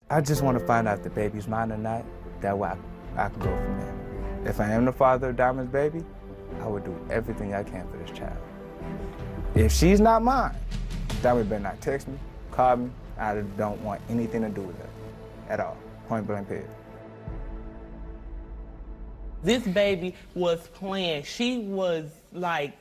I just want to find out if the baby's mine or not. That way I can go from there. If I am the father of Diamond's baby, I would do everything I can for this child. If she's not mine, Diamond better not text me, call me. I don't want anything to do with her at all. Point blank period. This baby was planned. She was like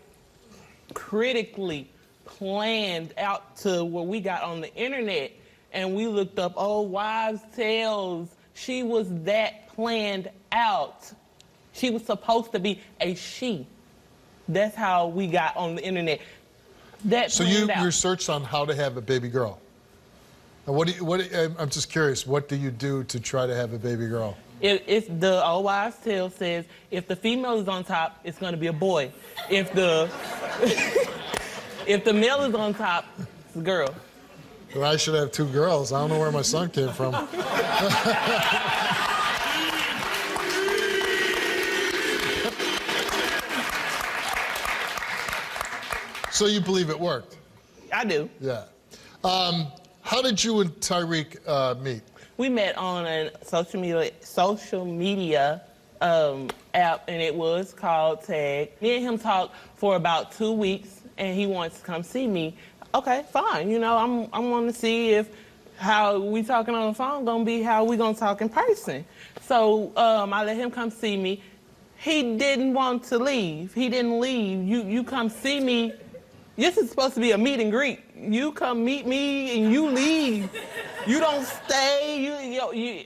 critically planned out to what we got on the internet, and we looked up old wives' tales. She was that planned out. She was supposed to be a she. That's how we got on the internet. That so you researched on how to have a baby girl. And I'm just curious, what do you do to try to have a baby girl? If the old wives' tale says if the female is on top, it's going to be a boy. If the if the male is on top, it's a girl. Well, I should have 2 girls. I don't know where my son came from. So you believe it worked? I do. Yeah. How did you and Tyreik meet? We met on a social media app, and it was called Tag. Me and him talked for about 2 weeks, and he wants to come see me. Okay, fine. You know, I'm wanting to see if how we talking on the phone gonna be how we gonna talk in person. So I let him come see me. He didn't want to leave. He didn't leave. You come see me. This is supposed to be a meet and greet. You come meet me and you leave. You don't stay.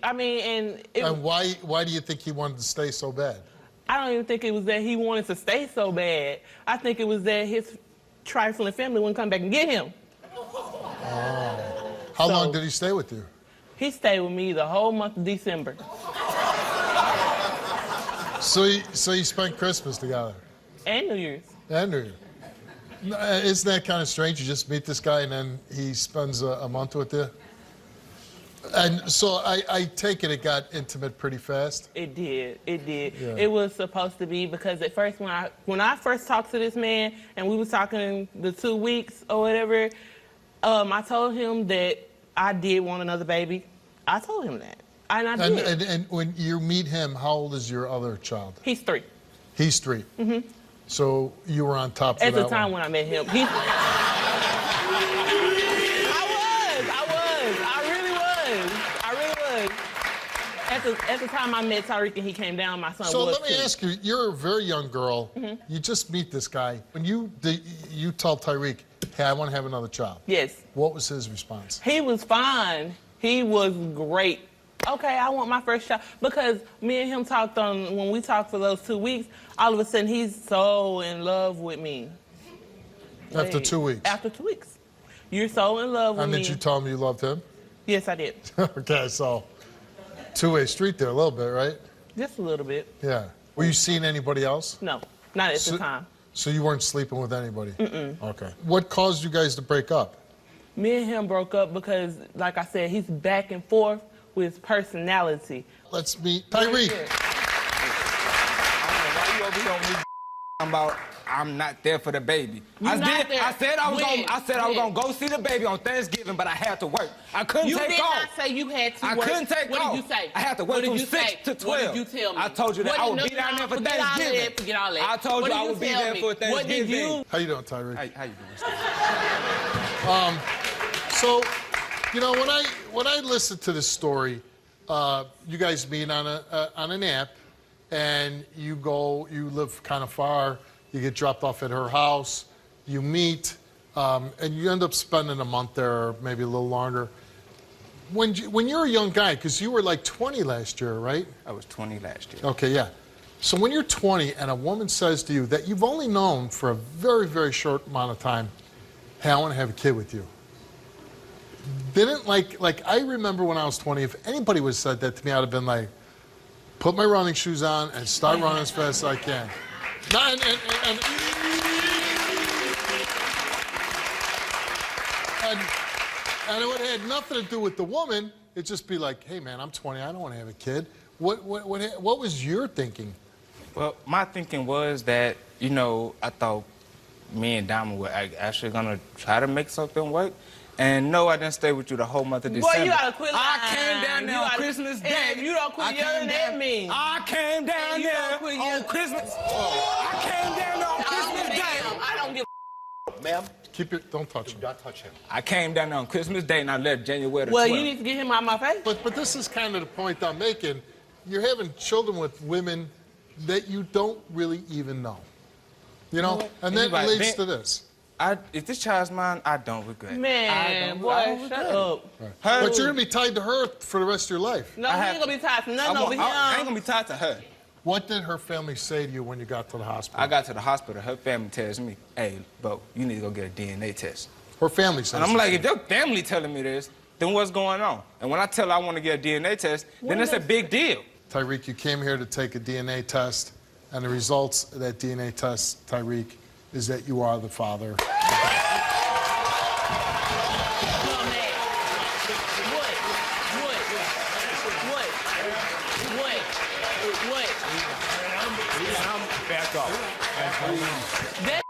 I mean, and why do you think he wanted to stay so bad? I don't even think it was that he wanted to stay so bad. I think it was that his trifling family wouldn't come back and get him. Oh. How long did he stay with you? He stayed with me the whole month of December. So you spent Christmas together? And New Year's. And New Year's. Isn't that kind of strange? You just meet this guy and then he spends a month with you? And so I take it got intimate pretty fast? It did. It did. Yeah. It was supposed to be, because at first when I first talked to this man and we was talking the 2 weeks or whatever, I told him that I did want another baby. I told him that. And I did. And when you meet him, how old is your other child? He's 3. He's 3? Mm-hmm. So you were on top for at that the time one. when I met him. I really was. At the time I met Tyreik and he came down, my son was So let me 2. ask you, you're a very young girl. Mm-hmm. You just meet this guy. When you tell Tyreik, hey, I want to have another child. Yes. What was his response? He was fine. He was great. Okay, I want my first child. Because me and him talked when we talked for those 2 weeks, all of a sudden he's so in love with me. After 2 weeks? After 2 weeks. You're so in love with me. And did you tell him you loved him? Yes, I did. Okay, so two-way street there a little bit, right? Just a little bit. Yeah. Were you seeing anybody else? No, not at the time. So you weren't sleeping with anybody? Mm-mm. Okay. What caused you guys to break up? Me and him broke up because, like I said, he's back and forth with his personality. Let's meet Tyreik. Why you over here on me about I'm not there for the baby? I said I was gonna go see the baby on Thanksgiving, but I had to work. I couldn't take off. You did not say you had to work. I couldn't take off. What did you say? I had to work from 6 to 12. What did you tell me? I told you that I would be down there for Thanksgiving. Forget all that. I told you I would be there for Thanksgiving. What did you? How you doing, Tyreik? How you doing, Steve? So, you know, when I listen to this story, you guys meet on an app, and you live kind of far. You get dropped off at her house. You meet, and you end up spending a month there, or maybe a little longer. When you're a young guy, because you were like 20 last year, right? I was 20 last year. Okay, yeah. So when you're 20 and a woman says to you that you've only known for a very, very short amount of time, hey, I want to have a kid with you. Didn't like I remember when I was 20, if anybody would have said that to me, I'd have been like, put my running shoes on and start running as fast as I can. And it had nothing to do with the woman. It'd just be like, hey man, I'm 20, I don't want to have a kid. What was your thinking? Well, my thinking was that, you know, I thought me and Diamond were actually gonna try to make something work. And no, I didn't stay with you the whole month of December. Boy, you gotta quit lying. I came down there on Christmas Day. And you don't quit yelling at me. I came down there on Christmas. I came down there on Christmas Day. I don't give Ma'am, Keep it. Don't touch him. do not touch him. I came down there on Christmas Day and I left January the 12th. Well, you need to get him out of my face. But this is kind of the point I'm making. You're having children with women that you don't really even know. You know, and that Anybody- leads to this. If this child's mine, I don't regret it. Man, boy, shut up. But you're gonna be tied to her for the rest of your life. No, he ain't gonna be tied to nothing over here. I ain't gonna be tied to her. What did her family say to you when you got to the hospital? I got to the hospital. Her family tells me, "Hey, Bo, you need to go get a DNA test." Her family says. And I'm this. like, if your family telling me this, then what's going on? And when I tell her I want to get a DNA test, then it's a big deal. Tyreik, you came here to take a DNA test, and the results of that DNA test, Tyreik, is that you are the father. Back up. That's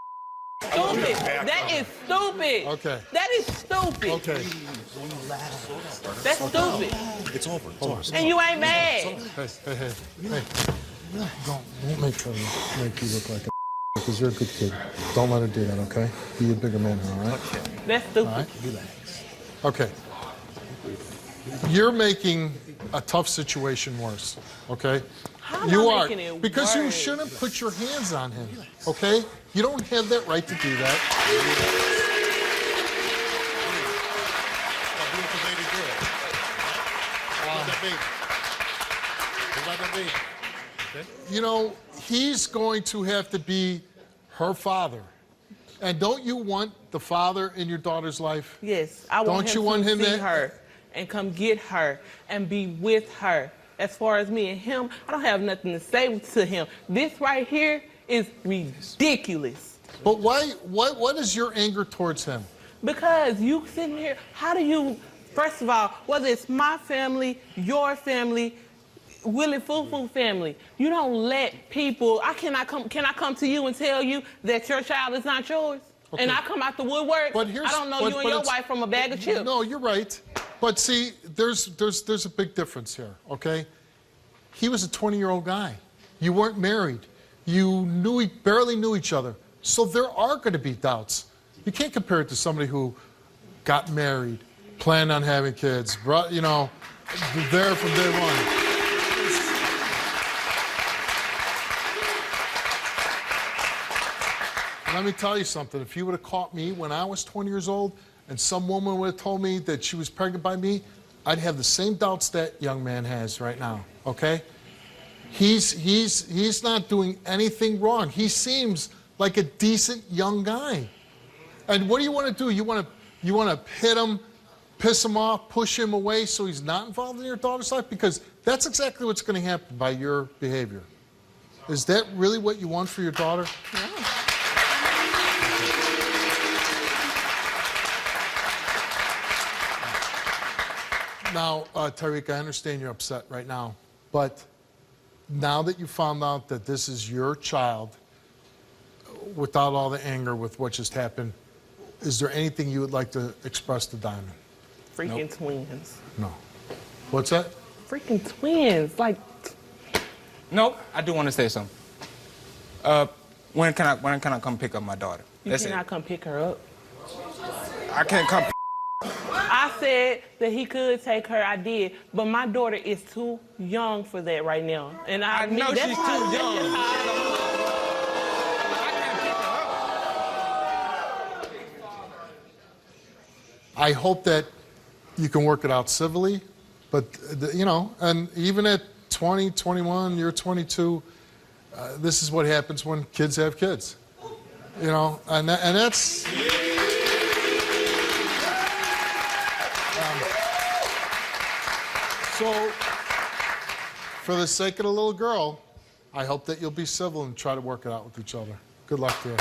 stupid. That is stupid. Okay. That is stupid. Okay. That's stupid. It's over. It's over. And you ain't mad. Hey. Don't make her make you look like a because you're a good kid. Don't let her do that, okay? Be a bigger man, all right? That's stupid. All right? Okay. You're making a tough situation worse, okay? How am You I are. making it Because you worse? shouldn't put your hands on him, okay? You don't have that right to do that. You know, he's going to have to be her father. And don't you want the father in your daughter's life? Yes, I want Don't him you want to him see to- her and come get her and be with her. As far as me and him, I don't have nothing to say to him. This right here is ridiculous. But what is your anger towards him? Because you sitting here, how do you, first of all, whether it's my family, your family, Willie Fufu family, you don't let people, can I come to you and tell you that your child is not yours? Okay. And I come out the woodwork? But here's- I don't know but- you and but your it's- wife from a bag of chips. No, you're right. But see, there's a big difference here, okay? He was a 20-year-old guy. You weren't married. You barely knew each other. So there are going to be doubts. You can't compare it to somebody who got married, planned on having kids, brought, there from day one. Let me tell you something. If you would have caught me when I was 20 years old and some woman would have told me that she was pregnant by me, I'd have the same doubts that young man has right now, okay? He's not doing anything wrong. He seems like a decent young guy. And what do you want to do? You want to hit him, piss him off, push him away so he's not involved in your daughter's life? Because that's exactly what's going to happen by your behavior. Is that really what you want for your daughter? No. Now, Tyreik, I understand you're upset right now, but now that you found out that this is your child, without all the anger with what just happened, is there anything you would like to express to Diamond? Freaking twins. No. What's that? Freaking twins. Like, No, I do want to say something. When can I come pick up my daughter? you cannot come pick her up. I can't come. I said that he could take her, I did, but my daughter is too young for that right now. And I know that's she's how- too that's young. just how- I hope that you can work it out civilly, but, and even at 20, 21, you're 22, this is what happens when kids have kids. And that's... So, for the sake of the little girl, I hope that you'll be civil and try to work it out with each other. Good luck to you.